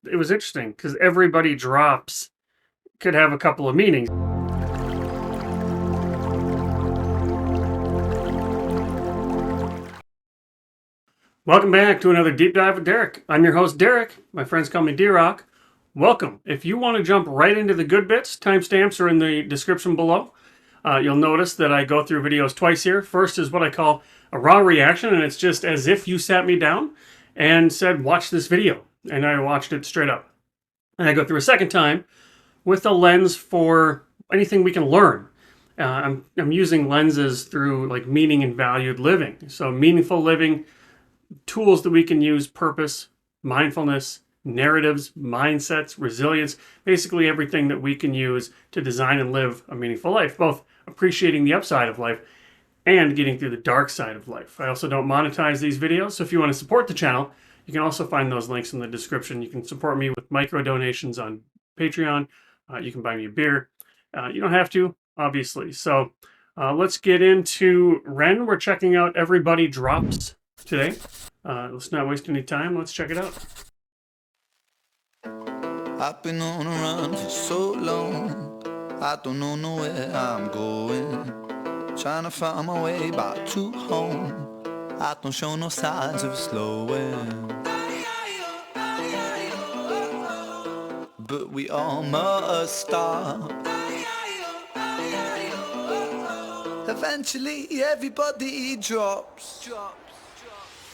it was interesting because everybody drops could have a couple of meanings. Welcome back to another Deep Dive with Derek. I'm your host, Derek. My friends call me D-Rock. Welcome. If you want to jump right into the good bits, timestamps are in the description below. You'll notice that I go through videos twice here. First is what I call a raw reaction, and it's just as if you sat me down and said, watch this video. And I watched it straight up. And I go through a second time with a lens for anything we can learn. I'm using lenses through like meaning and valued living. So meaningful living, tools that we can use, purpose, mindfulness, narratives, mindsets, resilience, basically everything that we can use to design and live a meaningful life, both appreciating the upside of life and getting through the dark side of life. I also don't monetize these videos, so if you want to support the channel, you can also find those links in the description. You can support me with micro donations on Patreon. You can buy me a beer. You don't have to, obviously. So let's get into Ren. We're checking out Everybody Drops today. Let's not waste any time. Let's check it out. I've been on a run for so long, I don't know where I'm going. Trying to find my way back to home, I don't show no signs of slowing. But we all must stop. Eventually everybody drops.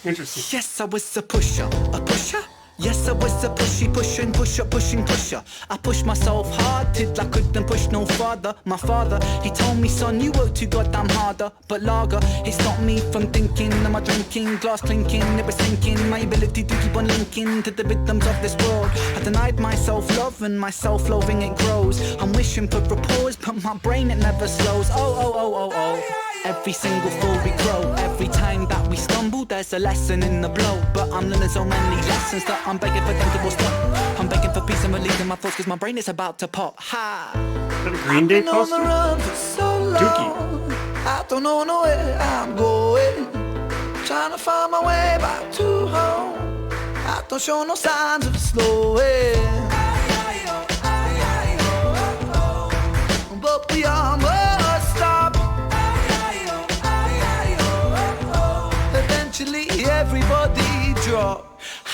Interesting. Yes, I was a pusher, a pusher. Yes, I was a pushy, pushing, pusher, pushing, pusher. I pushed myself hard till I couldn't push no farther. My father, he told me, son, you work too goddamn harder. But lager, it stopped me from thinking. Am I drinking, glass clinking, it was sinking. My ability to keep on linking to the rhythms of this world. I denied myself love and my self-loathing, it grows. I'm wishing for a pause, but my brain, it never slows. Oh. Every single fall we grow. Every time that we stumble, there's a lesson in the blow. But I'm learning so many lessons that I'm begging for them to all stop. I'm begging for peace and relief in my thoughts, cause my brain is about to pop. Ha! Is that a Green Day poster? Dookie. I don't know where I'm going. Trying to find my way back to home. I don't show no signs of slowing. But we all must stop. Eventually everybody drop.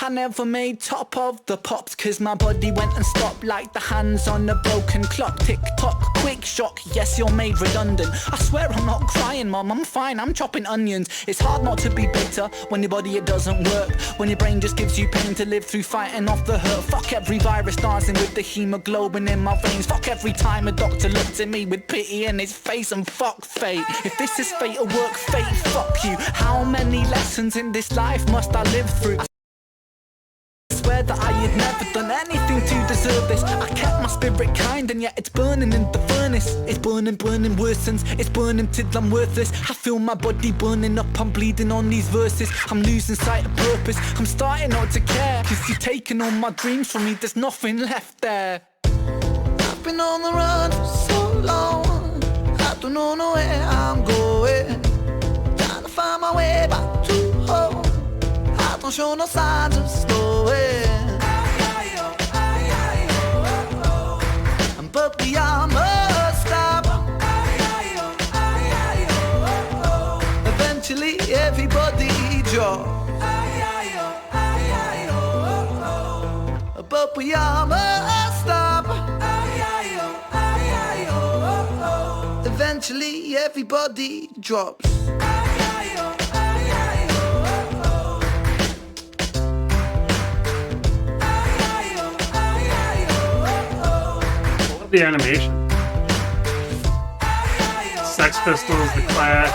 I never made top of the pops, cause my body went and stopped like the hands on a broken clock. Tick tock, quick shock, yes, you're made redundant. I swear I'm not crying, mom, I'm fine, I'm chopping onions. It's hard not to be bitter when your body, it doesn't work. When your brain just gives you pain to live through, fighting off the hurt. Fuck every virus dancing with the hemoglobin in my veins. Fuck every time a doctor looks at me with pity in his face. And fuck fate, if this is fate or work, fate, fuck you. How many lessons in this life must I live through? I swear that I had never done anything to deserve this. I kept my spirit kind and yet it's burning in the furnace. It's burning, worsens. It's burning till I'm worthless. I feel my body burning up, I'm bleeding on these verses. I'm losing sight of purpose, I'm starting not to care. Cause you're taking all my dreams from me, there's nothing left there. I've been on the run for so long, I don't know where I'm going. Trying to find my way back to home. I don't show no signs of slowing. But we all must stop. Eventually everybody drops. But we all must stop. Eventually everybody drops. The animation. Sex Pistols, The Clash.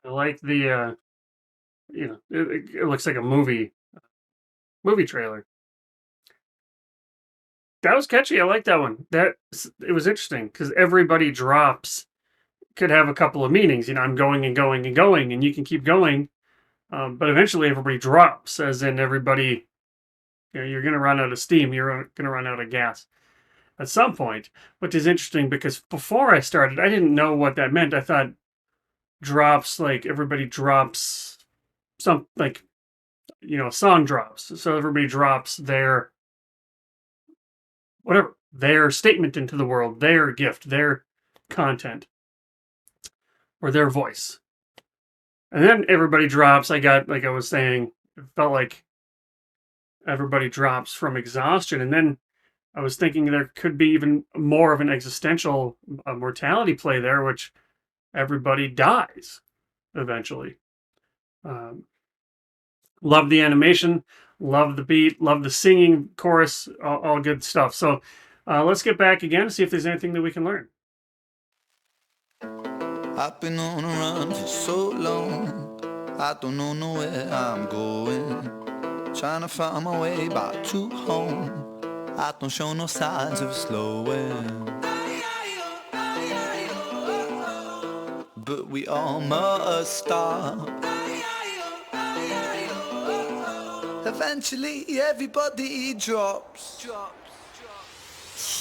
I like the, it looks like a movie trailer. That was catchy. I like that one. It was interesting because Everybody Drops could have a couple of meanings. I'm going and going and going, and you can keep going, but eventually everybody drops, as in everybody, you're going to run out of steam. You're going to run out of gas. at some point, which is interesting because before I started, I didn't know what that meant. I thought drops, like everybody drops some, like, a song drops. So everybody drops their, whatever, their statement into the world, their gift, their content, or their voice. And then everybody drops. I got, like I was saying, it felt like everybody drops from exhaustion. And then I was thinking there could be even more of an existential mortality play there, which everybody dies eventually. Love the animation, love the beat, love the singing, chorus, all good stuff. So let's get back again and see if there's anything that we can learn. I've been on a run for so long, I don't know where I'm going. Trying to find my way back to home, I don't show no signs of slowing. But we all must stop. Eventually everybody drops.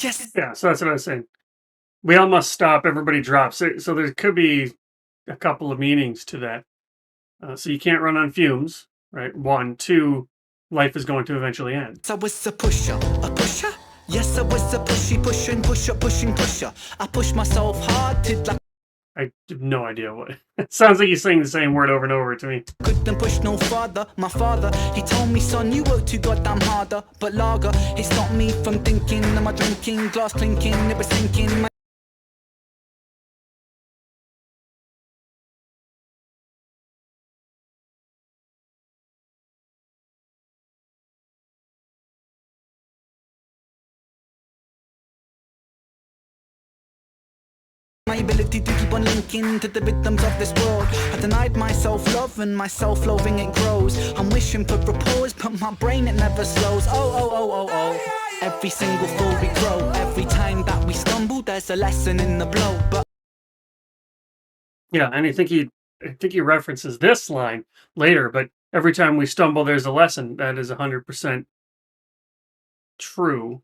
Yes. Yeah, so that's what I was saying. We all must stop. Everybody drops. So there could be a couple of meanings to that. So you can't run on fumes, right? 1, 2, life is going to eventually end. I was a pusher, a pusher? Yes, I was a pushy, pushing, pusher, pushing, pusher. I push myself hard till I I have no idea what. It sounds like he's saying the same word over and over to me. couldn't push no farther. My father, he told me, son, you work too goddamn harder. But lager, it stopped me from thinking. Am I drinking? Glass clinking, never sinking. My ability to keep on linking to the rhythms of this world. I denied myself love and my self-loathing it grows. I'm wishing for repose, but my brain it never slows. Oh. Every single fall we grow. Every time that we stumble, there's a lesson in the blow. But Yeah, and I think he references this line later, but every time we stumble, there's a lesson. That is 100% true.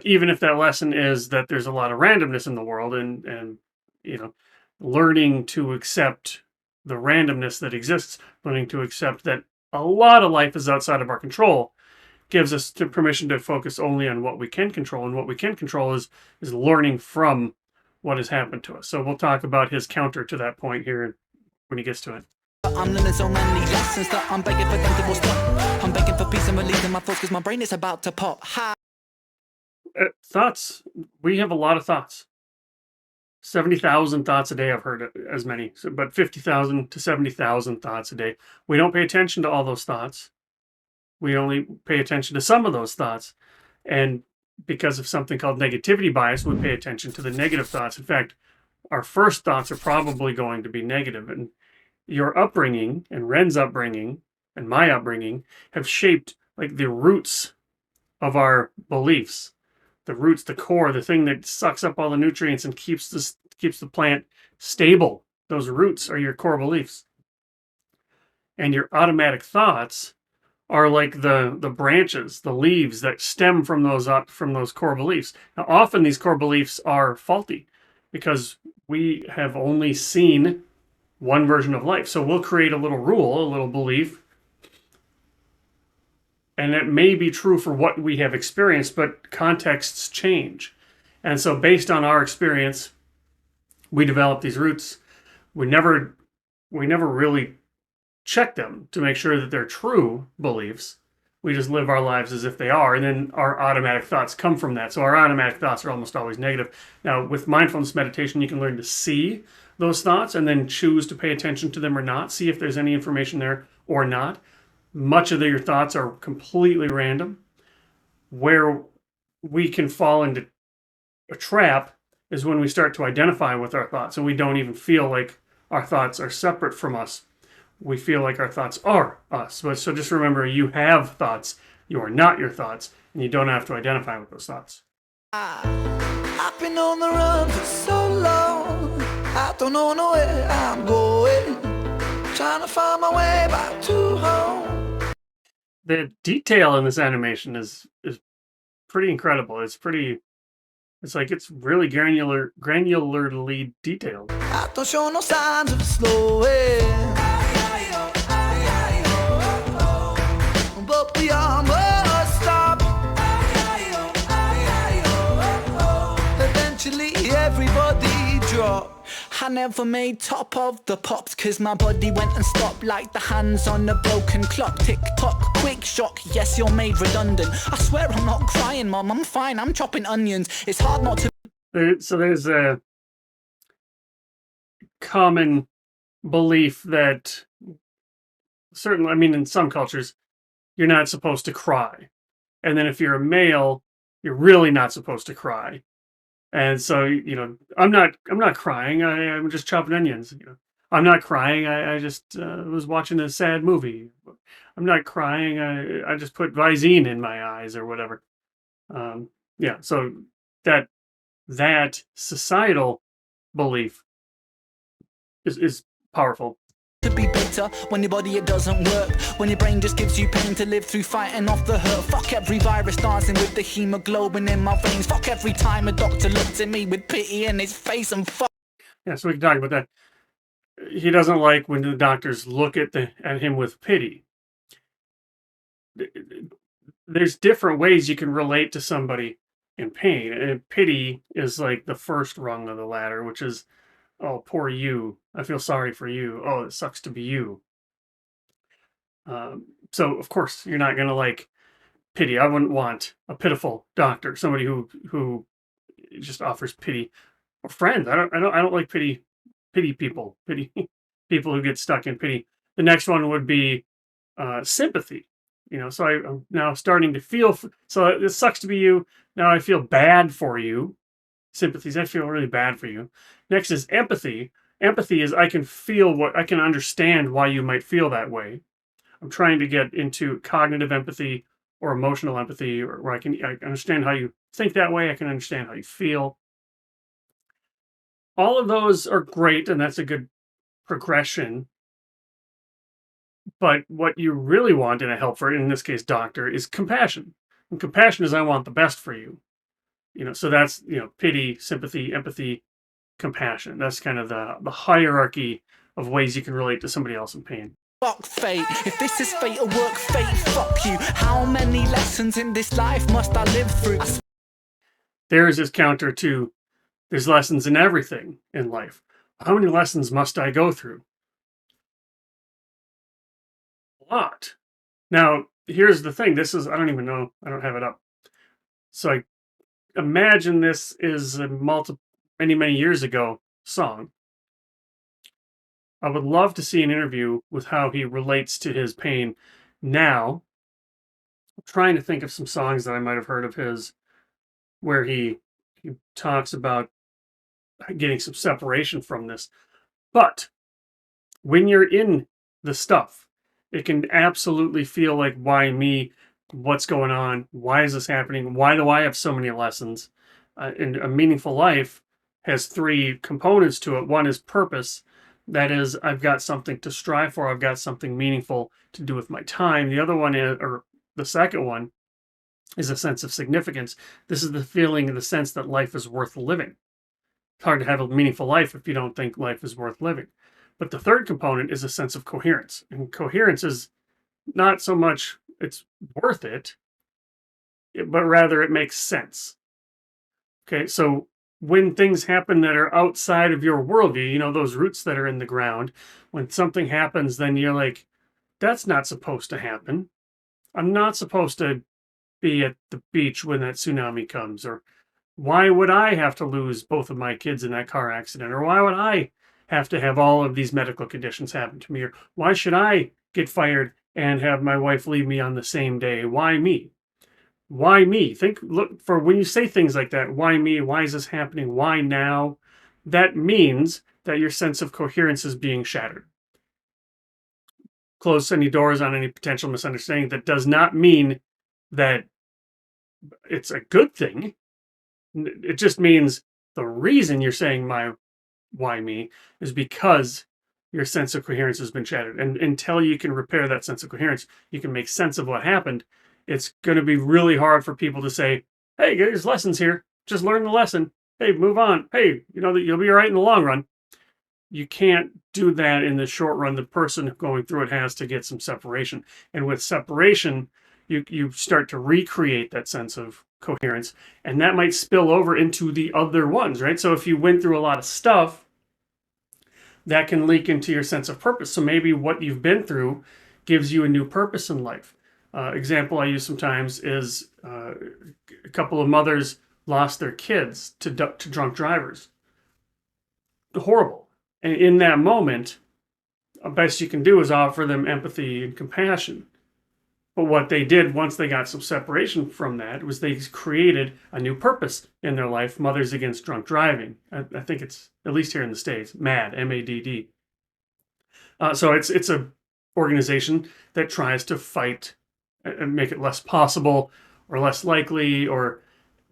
Even if that lesson is that there's a lot of randomness in the world, and learning to accept the randomness that exists, learning to accept that a lot of life is outside of our control, gives us the permission to focus only on what we can control, and what we can control is learning from what has happened to us. So we'll talk about his counter to that point here when he gets to it. I'm learning so many lessons that I'm begging for them to stop. I'm begging for peace and relief in my thoughts, cause my brain is about to pop. Thoughts. We have a lot of thoughts. 70,000 thoughts a day. I've heard as many, but 50,000 to 70,000 thoughts a day. We don't pay attention to all those thoughts. We only pay attention to some of those thoughts. And because of something called negativity bias, we pay attention to the negative thoughts. In fact, our first thoughts are probably going to be negative. And your upbringing and Ren's upbringing and my upbringing have shaped like the roots of our beliefs. The roots, the core, the thing that sucks up all the nutrients and keeps the plant stable. Those roots are your core beliefs. And your automatic thoughts are like the branches, the leaves that stem from those core beliefs. Now, often these core beliefs are faulty because we have only seen one version of life. So we'll create a little rule, a little belief, and it may be true for what we have experienced, but contexts change. And so based on our experience, we develop these roots. We never really check them to make sure that they're true beliefs. We just live our lives as if they are, and then our automatic thoughts come from that. So our automatic thoughts are almost always negative. Now, with mindfulness meditation, you can learn to see those thoughts and then choose to pay attention to them or not, see if there's any information there or not. Much of your thoughts are completely random. Where we can fall into a trap is when we start to identify with our thoughts and we don't even feel like our thoughts are separate from us. We feel like our thoughts are us. So just remember, you have thoughts. You are not your thoughts, and you don't have to identify with those thoughts. I've been on the run for so long, I don't know where I'm going. Trying to find my way back to home. The detail in this animation is pretty incredible. It's like it's really granularly detailed. I don't show no signs of slowing, but we almost stop. Eventually everybody drop. I never made top of the pops, cause my body went and stopped like the hands on a broken clock. Tick tock, quick shock, yes, you're made redundant. I swear I'm not crying, mom, I'm fine, I'm chopping onions. It's hard not to. So there's a common belief that certainly, I mean, in some cultures, you're not supposed to cry. And then if you're a male, you're really not supposed to cry. And so, I'm not crying. I'm just chopping onions. I'm not crying. I just was watching a sad movie. I'm not crying. I just put Visine in my eyes or whatever. Yeah. So that societal belief is powerful. To be bitter when your body it doesn't work, when your brain just gives you pain to live through, fighting off the hurt. Fuck every virus dancing with the hemoglobin in my veins. Fuck every time a doctor looked at me with pity in his face, and fuck. Yeah, so we can talk about that. He doesn't like when the doctors look at him with pity. There's different ways you can relate to somebody in pain, and pity is like the first rung of the ladder, which is, oh, poor you. I feel sorry for you. Oh, it sucks to be you. So of course you're not gonna like pity. I wouldn't want a pitiful doctor, somebody who just offers pity. Or friends. I don't like pity people. Pity people who get stuck in pity. The next one would be sympathy. So I'm now starting to feel. So it sucks to be you. Now I feel bad for you. Sympathies. I feel really bad for you. Next is empathy. Empathy is I can understand why you might feel that way. I'm trying to get into cognitive empathy or emotional empathy, or where I understand how you think that way. I can understand how you feel. All of those are great, and that's a good progression. But what you really want in a helper, in this case, doctor, is compassion. And compassion is I want the best for you. So that's, pity, sympathy, empathy, compassion. That's kind of the hierarchy of ways you can relate to somebody else in pain. Fuck fate. If this is fate or work, fate, fuck you. How many lessons in this life must I live through? There's this counter to there's lessons in everything in life. How many lessons must I go through? A lot. Now, here's the thing. I don't even know. I don't have it up. So I imagine this is a many years ago song. I would love to see an interview with how he relates to his pain now. I'm trying to think of some songs that I might have heard of his where he talks about getting some separation from this. But when you're in the stuff, it can absolutely feel like, why me? What's going on? Why is this happening? Why do I have so many lessons? And a meaningful life has three components to it. One is purpose. That is, I've got something to strive for. I've got something meaningful to do with my time. The other one is, or the second one, is a sense of significance. This is the feeling and the sense that life is worth living. It's hard to have a meaningful life if you don't think life is worth living. But the third component is a sense of coherence. And coherence is not so much it's worth it, but rather it makes sense. Okay, so when things happen that are outside of your worldview, those roots that are in the ground, when something happens, then you're like, that's not supposed to happen. I'm not supposed to be at the beach when that tsunami comes. Or why would I have to lose both of my kids in that car accident? Or why would I have to have all of these medical conditions happen to me? Or why should I get fired and have my wife leave me on the same day? Why me? Why me? Look for when you say things like that. Why me? Why is this happening? Why now? That means that your sense of coherence is being shattered. Close any doors on any potential misunderstanding. That does not mean that it's a good thing. It just means the reason you're saying why me is because your sense of coherence has been shattered. And until you can repair that sense of coherence, you can make sense of what happened. It's going to be really hard for people to say, Hey, there's lessons here. Just learn the lesson. Hey, move on. Hey, you know that you'll be all right in the long run. You can't do that in the short run. The person going through it has to get some separation. And with separation, you start to recreate that sense of coherence. And that might spill over into the other ones, right? So if you went through a lot of stuff, that can leak into your sense of purpose. So maybe what you've been through gives you a new purpose in life. Example I use sometimes is a couple of mothers lost their kids to drunk drivers. Horrible. And in that moment, the best you can do is offer them empathy and compassion. But what they did once they got some separation from that was they created a new purpose in their life, Mothers Against Drunk Driving. I think it's, at least here in the States, MADD, M-A-D-D. So it's a organization that tries to fight and make it less possible or less likely or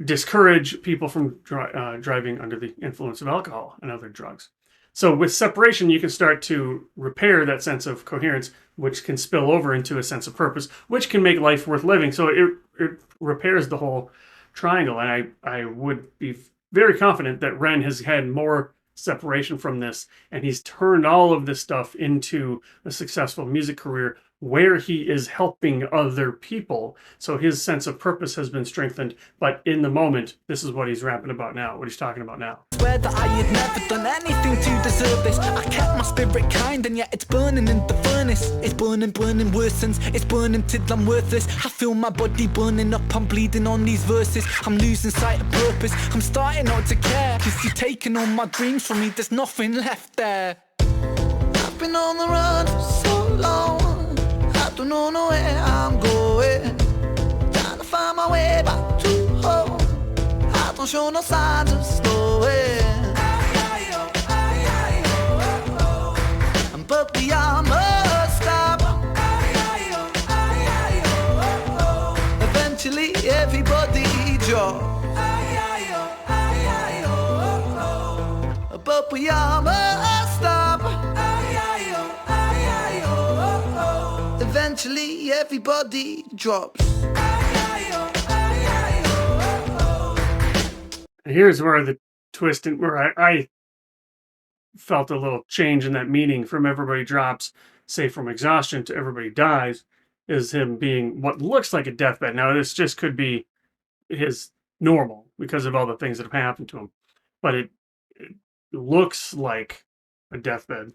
discourage people from driving under the influence of alcohol and other drugs. So with separation, you can start to repair that sense of coherence, which can spill over into a sense of purpose, which can make life worth living. So it repairs the whole triangle. And I would be very confident that Ren has had more separation from this, and he's turned all of this stuff into a successful music career where he is helping other people. So his sense of purpose has been strengthened. But in the moment, this is what he's rapping about now, what he's talking about now. Swear that I had never done anything to deserve this. I kept my spirit kind, and yet it's burning in the furnace. It's burning, burning, worsens. It's burning till I'm worthless. I feel my body burning up, I'm bleeding on these verses. I'm losing sight of purpose, I'm starting not to care. Cause you're taking all my dreams from me, there's nothing left there. I've been on the run for so long, I don't know where I'm going. Trying to find my way back to home, I don't show no signs of slowing. But the armor stop. Eventually everybody drops. But we armor stop. Eventually everybody drops. Here's where the twist, and where I felt a little change in that meaning from everybody drops, say from exhaustion, to everybody dies, is him being what looks like a deathbed. Now, this just could be his normal because of all the things that have happened to him, but it looks like a deathbed.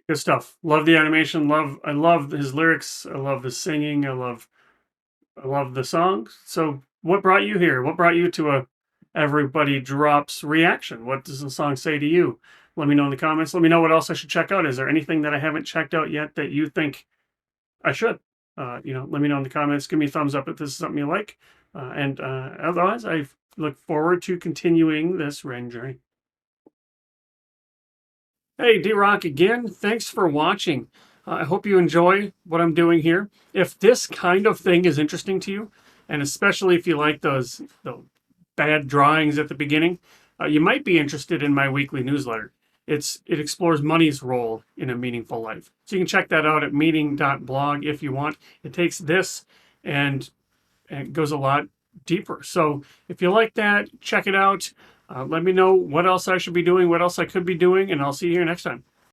Good stuff. Love the animation. I love his lyrics. I love the singing. I love the songs. So what brought you here? What brought you to a Everybody Drops reaction? What does the song say to you? Let me know in the comments. Let me know what else I should check out. Is there anything that I haven't checked out yet that you think I should? Let me know in the comments. Give me a thumbs up if this is something you like. Otherwise, I look forward to continuing this Ren journey. Hey, D-Rock again. Thanks for watching. I hope you enjoy what I'm doing here. If this kind of thing is interesting to you, and especially if you like the bad drawings at the beginning, you might be interested in my weekly newsletter. It explores money's role in a meaningful life. So you can check that out at meaning.blog if you want. It takes this and it goes a lot deeper. So if you like that, check it out. Let me know what else I should be doing, what else I could be doing, and I'll see you here next time.